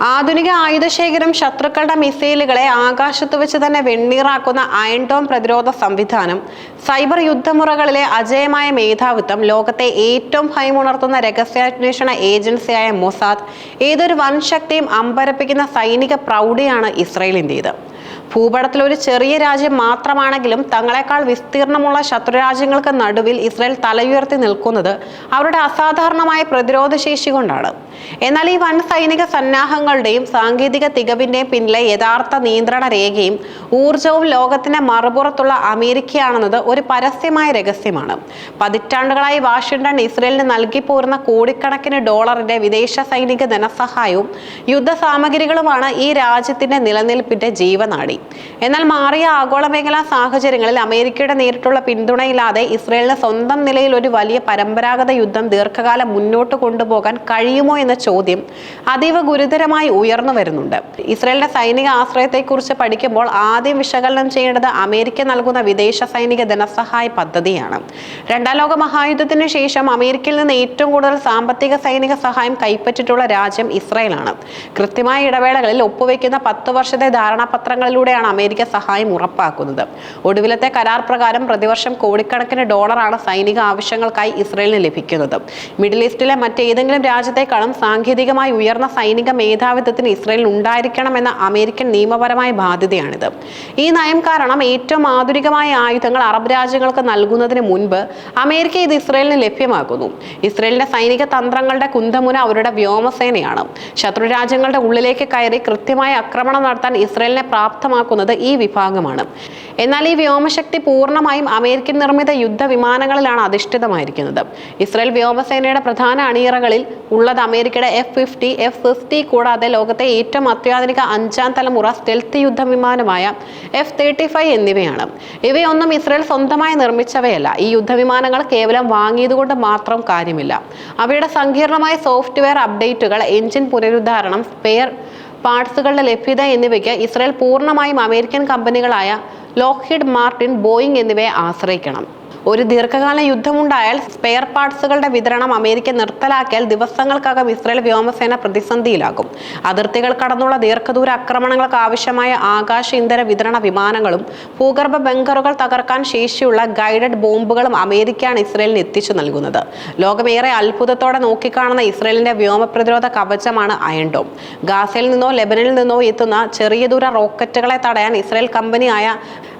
ആധുനിക ആയുധശേഖരം ശത്രുക്കളുടെ മിസൈലുകളെ ആകാശത്ത് വെച്ച് തന്നെ വെണ്ണീറാക്കുന്ന അയൺ ഡോം പ്രതിരോധ സംവിധാനം, സൈബർ യുദ്ധമുറകളിലെ അജേയമായ മേധാവിത്വം, ലോകത്തെ ഏറ്റവും ഭയമുണർത്തുന്ന രഹസ്യാന്വേഷണ ഏജൻസിയായ മൊസാദ്, ഏതൊരു വൻ ശക്തിയും അമ്പരപ്പിക്കുന്ന സൈനിക പ്രൗഢിയാണ് ഇസ്രയേലിൻ്റേത്. ഭൂപടത്തിൽ ഒരു ചെറിയ രാജ്യം മാത്രമാണെങ്കിലും തങ്ങളെക്കാൾ വിസ്തീർണമുള്ള ശത്രുരാജ്യങ്ങൾക്ക് നടുവിൽ ഇസ്രയേൽ തലയുയർത്തി നിൽക്കുന്നത് അവരുടെ അസാധാരണമായ പ്രതിരോധ ശേഷി കൊണ്ടാണ്. എന്നാൽ ഈ വൻ സൈനിക സന്നാഹങ്ങളുടെയും സാങ്കേതിക തികവിന്റെയും പിന്നിലെ യഥാർത്ഥ നിയന്ത്രണ രേഖയും ഊർജവും ലോകത്തിന്റെ മറുപുറത്തുള്ള അമേരിക്കയാണെന്നത് ഒരു പരസ്യമായ രഹസ്യമാണ്. പതിറ്റാണ്ടുകളായി വാഷിംഗ്ടൺ ഇസ്രയേലിന് നൽകിപ്പോരുന്ന കോടിക്കണക്കിന് ഡോളറിന്റെ വിദേശ സൈനിക ധനസഹായവും യുദ്ധസാമഗ്രികളുമാണ് ഈ രാജ്യത്തിന്റെ നിലനിൽപ്പിന്റെ ജീവനാടി. എന്നാൽ മാറിയ ആഗോള മേഖലാ സാഹചര്യങ്ങളിൽ അമേരിക്കയുടെ നേരിട്ടുള്ള പിന്തുണയില്ലാതെ ഇസ്രയേലിന് സ്വന്തം നിലയിൽ ഒരു വലിയ പരമ്പരാഗത യുദ്ധം ദീർഘകാലം മുന്നോട്ട് കൊണ്ടുപോകാൻ കഴിയുമോ എന്ന ചോദ്യം അതീവ ഗുരുതരമായി ഉയർന്നു വരുന്നുണ്ട്. ഇസ്രയേലിന്റെ സൈനിക ആശ്രയത്തെക്കുറിച്ച് പഠിക്കുമ്പോൾ ആദ്യം വിശകലനം ചെയ്യേണ്ടത് അമേരിക്ക നൽകുന്ന വിദേശ സൈനിക ധനസഹായ പദ്ധതിയാണ്. രണ്ടാം ലോക മഹായുദ്ധത്തിന് ശേഷം അമേരിക്കയിൽ നിന്ന് ഏറ്റവും കൂടുതൽ സാമ്പത്തിക സൈനിക സഹായം കൈപ്പറ്റിയിട്ടുള്ള രാജ്യം ഇസ്രയേലാണ്. കൃത്യമായ ഇടവേളകളിൽ ഒപ്പുവെക്കുന്ന 10 വർഷത്തെ ധാരണാപത്രങ്ങളിലൂടെയാണ് അമേരിക്ക സഹായം ഉറപ്പാക്കുന്നത്. ഒടുവിലത്തെ കരാർ പ്രകാരം പ്രതിവർഷം കോടിക്കണക്കിന് ഡോളറാണ് സൈനിക ആവശ്യങ്ങൾക്കായി ഇസ്രയേലിന് ലഭിക്കുന്നത്. മിഡിൽ ഈസ്റ്റിലെ മറ്റേതെങ്കിലും രാജ്യത്തെക്കാളും സാങ്കേതികമായി ഉയർന്ന സൈനിക മേധാവിത്വത്തിന് ഇസ്രയേലിൽ ഉണ്ടായിരിക്കണമെന്ന അമേരിക്കൻ നിയമപരമായ ബാധ്യതയാണിത്. ഈ നയം കാരണം ഏറ്റവും ആധുനികമായ ആയുധങ്ങൾ അറബ് രാജ്യങ്ങൾക്ക് നൽകുന്നതിന് മുൻപ് അമേരിക്ക ഇത് ഇസ്രയേലിന് ലഭ്യമാക്കുന്നു. ഇസ്രയേലിന്റെ സൈനിക തന്ത്രങ്ങളുടെ കുന്തമുന അവരുടെ വ്യോമസേനയാണ്. ശത്രു രാജ്യങ്ങളുടെ ഉള്ളിലേക്ക് കയറി കൃത്യമായ ആക്രമണം നടത്താൻ ഇസ്രയേലിനെ പ്രാപ്തമാക്കുന്നത് ഈ വിഭാഗമാണ്. എന്നാൽ ഈ വ്യോമശക്തി പൂർണ്ണമായും അമേരിക്കൻ നിർമ്മിത യുദ്ധവിമാനങ്ങളിലാണ് അധിഷ്ഠിതമായിരിക്കുന്നത്. ഇസ്രയേൽ വ്യോമസേനയുടെ പ്രധാന അണിയറകളിൽ ഉള്ളത് അമേരിക്കയുടെ F-50, F-60 കൂടാതെ ലോകത്തെ ഏറ്റവും അത്യാധുനിക 5ാം തലമുറ സ്റ്റെൽത്ത് യുദ്ധവിമാനമായ F-35 എന്നിവയാണ്. ഇവയൊന്നും ഇസ്രയേൽ സ്വന്തമായി നിർമ്മിച്ചവയല്ല. ഈ യുദ്ധവിമാനങ്ങൾ കേവലം വാങ്ങിയതുകൊണ്ട് മാത്രം കാര്യമില്ല. അവയുടെ സങ്കീർണമായ സോഫ്റ്റ്വെയർ അപ്ഡേറ്റുകൾ, എഞ്ചിൻ പുനരുദ്ധാരണം, സ്പെയർ പാർട്സുകളുടെ ലഭ്യത എന്നിവയ്ക്ക് ഇസ്രയേൽ പൂർണ്ണമായും അമേരിക്കൻ കമ്പനികളായ ലോക്ഹീഡ് മാർട്ടിൻ, ബോയിങ് എന്നിവയെ ആശ്രയിക്കണം. ഒരു ദീർഘകാല യുദ്ധമുണ്ടായാൽ സ്പെയർ പാർട്സുകളുടെ വിതരണം അമേരിക്ക നിർത്തലാക്കിയാൽ ദിവസങ്ങൾക്കകം ഇസ്രയേൽ വ്യോമസേന പ്രതിസന്ധിയിലാകും. അതിർത്തികൾ കടന്നുള്ള ദീർഘദൂര ആക്രമണങ്ങൾക്ക് ആവശ്യമായ ആകാശ ഇന്ധന വിതരണ വിമാനങ്ങളും ഭൂഗർഭ ബങ്കറുകൾ തകർക്കാൻ ശേഷിയുള്ള ഗൈഡഡ് ബോംബുകളും അമേരിക്കയാണ് ഇസ്രയേലിന് എത്തിച്ചു നൽകുന്നത്. ലോകമേറെ അത്ഭുതത്തോടെ നോക്കിക്കാണുന്ന ഇസ്രയേലിന്റെ വ്യോമ പ്രതിരോധ കവചമാണ് അയൺ ഡോം. ഗാസയിൽ നിന്നോ ലെബനനിൽ നിന്നോ എത്തുന്ന ചെറിയ ദൂര റോക്കറ്റുകളെ തടയാൻ ഇസ്രയേൽ കമ്പനിയായ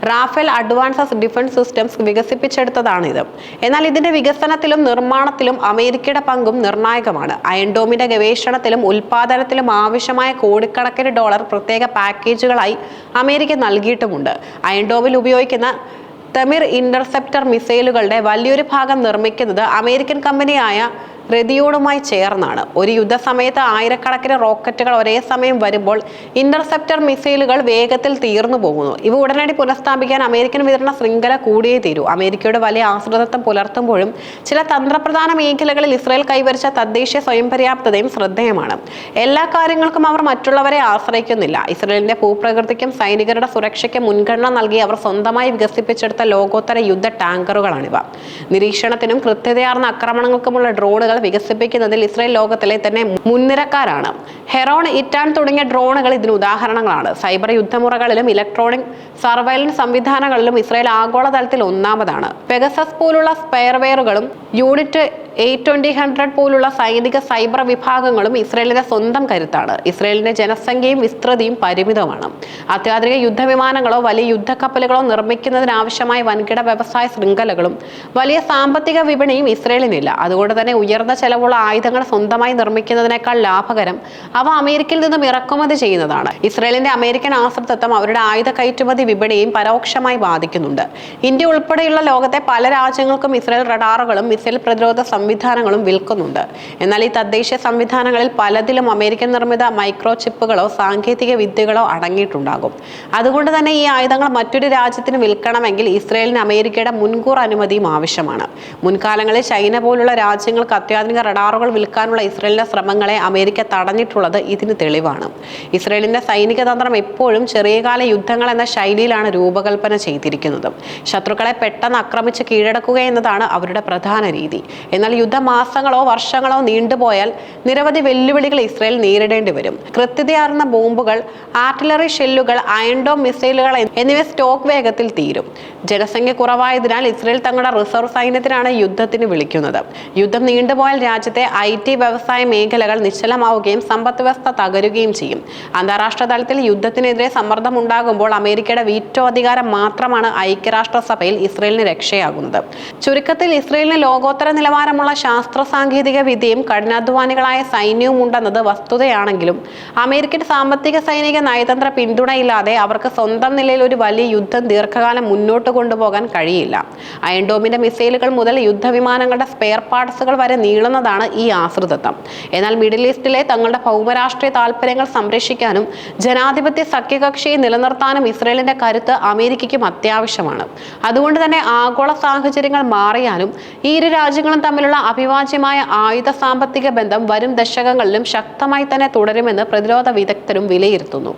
റാഫേൽ അഡ്വാൻസ്ഡ് ഡിഫൻസ് സിസ്റ്റംസ് വികസിപ്പിച്ചെടുത്തതാണിത്. എന്നാൽ ഇതിന്റെ വികസനത്തിലും നിർമ്മാണത്തിലും അമേരിക്കയുടെ പങ്കും നിർണായകമാണ്. അയൺ ഡോമിന്റെ ഗവേഷണത്തിലും ഉൽപാദനത്തിലും ആവശ്യമായ കോടിക്കണക്കിന് ഡോളർ പ്രത്യേക പാക്കേജുകളായി അമേരിക്ക നൽകിയിട്ടുമുണ്ട്. അയൺ ഡോമിൽ ഉപയോഗിക്കുന്ന തമിർ ഇന്റർസെപ്റ്റർ മിസൈലുകളുടെ വലിയൊരു ഭാഗം നിർമ്മിക്കുന്നത് അമേരിക്കൻ കമ്പനിയായ റെദിയോണുമായി ചേർന്നാണ്. ഒരു യുദ്ധസമയത്ത് ആയിരക്കണക്കിന് റോക്കറ്റുകൾ ഒരേ സമയം വരുമ്പോൾ ഇന്റർസെപ്റ്റർ മിസൈലുകൾ വേഗത്തിൽ തീർന്നു പോകുന്നു. ഇവ ഉടനടി പുനഃസ്ഥാപിക്കാൻ അമേരിക്കൻ വിതരണ ശൃംഖല കൂടിയേ തീരൂ. അമേരിക്കയുടെ വലിയ ആശ്രിതത്വം പുലർത്തുമ്പോഴും ചില തന്ത്രപ്രധാന മേഖലകളിൽ ഇസ്രയേൽ കൈവരിച്ച തദ്ദേശീയ സ്വയം പര്യാപ്തതയും ശ്രദ്ധേയമാണ്. എല്ലാ കാര്യങ്ങൾക്കും അവർ മറ്റുള്ളവരെ ആശ്രയിക്കുന്നില്ല. ഇസ്രയേലിന്റെ ഭൂപ്രകൃതിക്കും സൈനികരുടെ സുരക്ഷയ്ക്കും മുൻഗണന നൽകി അവർ സ്വന്തമായി വികസിപ്പിച്ചെടുത്ത ലോകോത്തര യുദ്ധ ടാങ്കറുകളാണിവ. നിരീക്ഷണത്തിനും കൃത്യതയാർന്ന ആക്രമണങ്ങൾക്കുമുള്ള ഡ്രോണുകൾ വികസിപ്പിക്കുന്നതിൽ ഇസ്രയേൽ ലോകത്തിലെ തന്നെ മുൻനിരക്കാരാണ്. ഹെറോൺ, ഇറ്റാൻ തുടങ്ങിയ ഡ്രോണുകൾ ഇതിന് ഉദാഹരണങ്ങളാണ്. സൈബർ യുദ്ധമുറകളിലും ഇലക്ട്രോണിക് സർവൈലൻസ് സംവിധാനങ്ങളിലും ഇസ്രയേൽ ആഗോളതലത്തിൽ ഒന്നാമതാണ്. പെഗസസ് പോലുള്ള സ്പെയർവെയറുകളും യൂണിറ്റ് A-2000 പോലുള്ള സൈനിക സൈബർ വിഭാഗങ്ങളും ഇസ്രയേലിന്റെ സ്വന്തം കരുത്താണ്. ഇസ്രയേലിന്റെ ജനസംഖ്യയും വിസ്തൃതിയും പരിമിതമാണ്. അത്യാധുനിക യുദ്ധവിമാനങ്ങളോ വലിയ യുദ്ധക്കപ്പലുകളോ നിർമ്മിക്കുന്നതിനാവശ്യമായ വൻകിട വ്യവസായ ശൃംഖലകളും വലിയ സാമ്പത്തിക വിപണിയും ഇസ്രയേലിനില്ല. അതുകൊണ്ട് തന്നെ ഉയർന്ന ചെലവുള്ള ആയുധങ്ങൾ സ്വന്തമായി നിർമ്മിക്കുന്നതിനേക്കാൾ ലാഭകരം അവ അമേരിക്കയിൽ നിന്നും ഇറക്കുമതി ചെയ്യുന്നതാണ്. ഇസ്രയേലിന്റെ അമേരിക്കൻ ആശ്രിതത്വം അവരുടെ ആയുധ കയറ്റുമതി വിപണിയെയും പരോക്ഷമായി ബാധിക്കുന്നുണ്ട്. ഇന്ത്യ ഉൾപ്പെടെയുള്ള ലോകത്തെ പല രാജ്യങ്ങൾക്കും ഇസ്രയേൽ റഡാറുകളും മിസൈൽ പ്രതിരോധ സംവിധാനങ്ങളും വിൽക്കുന്നുണ്ട്. എന്നാൽ ഈ തദ്ദേശീയ സംവിധാനങ്ങളിൽ പലതിലും അമേരിക്കൻ നിർമ്മിത മൈക്രോ ചിപ്പുകളോ സാങ്കേതിക വിദ്യകളോ അടങ്ങിയിട്ടുണ്ടാകും. അതുകൊണ്ട് തന്നെ ഈ ആയുധങ്ങൾ മറ്റൊരു രാജ്യത്തിന് വിൽക്കണമെങ്കിൽ ഇസ്രയേലിന് അമേരിക്കയുടെ മുൻകൂർ അനുമതിയും ആവശ്യമാണ്. മുൻകാലങ്ങളിൽ ചൈന പോലുള്ള രാജ്യങ്ങൾക്ക് അത്യാധുനിക റഡാറുകൾ വിൽക്കാനുള്ള ഇസ്രയേലിന്റെ ശ്രമങ്ങളെ അമേരിക്ക തടഞ്ഞിട്ടുള്ളത് ഇതിന് തെളിവാണ്. ഇസ്രയേലിന്റെ സൈനിക തന്ത്രം എപ്പോഴും ചെറിയകാല യുദ്ധങ്ങൾ എന്ന ശൈലിയിലാണ് രൂപകൽപ്പന ചെയ്തിരിക്കുന്നത്. ശത്രുക്കളെ പെട്ടെന്ന് ആക്രമിച്ച് കീഴടക്കുക എന്നതാണ് അവരുടെ പ്രധാന രീതി. എന്നാൽ യുദ്ധമാസങ്ങളോ വർഷങ്ങളോ നീണ്ടുപോയാൽ നിരവധി വെല്ലുവിളികൾ ഇസ്രയേൽ നേരിടേണ്ടി വരും. കൃത്യതയാർന്ന ബോംബുകൾ, ആർട്ടിലറി ഷെല്ലുകൾ, അയൺ ഡോം മിസൈലുകൾ എന്നിവ സ്റ്റോക്ക് വേഗത്തിൽ തീരും. ജനസംഖ്യ കുറവായതിനാൽ ഇസ്രയേൽ തങ്ങളുടെ റിസർവ് സൈന്യത്തിനാണ് യുദ്ധത്തിന് വിളിക്കുന്നത്. യുദ്ധം നീണ്ടുപോയാൽ രാജ്യത്തെ IT വ്യവസായ മേഖലകൾ നിശ്ചലമാവുകയും സമ്പദ് വ്യവസ്ഥ തകരുകയും ചെയ്യും. അന്താരാഷ്ട്ര തലത്തിൽ യുദ്ധത്തിനെതിരെ സമ്മർദ്ദം ഉണ്ടാകുമ്പോൾ അമേരിക്കയുടെ വീറ്റോ അധികാരം മാത്രമാണ് ഐക്യരാഷ്ട്രസഭയിൽ ഇസ്രയേലിന് രക്ഷയാകുന്നത്. ചുരുക്കത്തിൽ ഇസ്രയേലിന് ലോകോത്തര നിലവാരമുള്ള ശാസ്ത്ര സാങ്കേതിക വിദ്യയും കഠിനാധ്വാനികളായ സൈന്യവും ഉണ്ടെന്നത് വസ്തുതയാണെങ്കിലും അമേരിക്കൻ സാമ്പത്തിക സൈനിക നയതന്ത്ര പിന്തുണയില്ലാതെ അവർക്ക് സ്വന്തം നിലയിൽ ഒരു വലിയ യുദ്ധം ദീർഘകാലം മുന്നോട്ട് കൊണ്ടുപോകാൻ കഴിയില്ല. അയൺ ഡോമിന്റെ മിസൈലുകൾ മുതൽ യുദ്ധവിമാനങ്ങളുടെ സ്പെയർ പാർട്സുകൾ വരെ നീളുന്നതാണ് ഈ ആശ്രിതത്വം. എന്നാൽ മിഡിൽ ഈസ്റ്റിലെ തങ്ങളുടെ ഭൗമരാഷ്ട്രീയ താൽപര്യങ്ങൾ സംരക്ഷിക്കാനും ജനാധിപത്യ സഖ്യകക്ഷിയെ നിലനിർത്താനും ഇസ്രയേലിന്റെ കരുത്ത് അമേരിക്കയ്ക്കും അത്യാവശ്യമാണ്. അതുകൊണ്ട് തന്നെ ആഗോള സാഹചര്യങ്ങൾ മാറിയാലും ഈ ഇരു രാജ്യങ്ങളും തമ്മിലുള്ള അവിഭാജ്യമായ ആയുധ സാമ്പത്തിക ബന്ധം വരും ദശകങ്ങളിലും ശക്തമായി തന്നെ തുടരുമെന്ന് പ്രതിരോധ വിദഗ്ധരും വിലയിരുത്തുന്നു.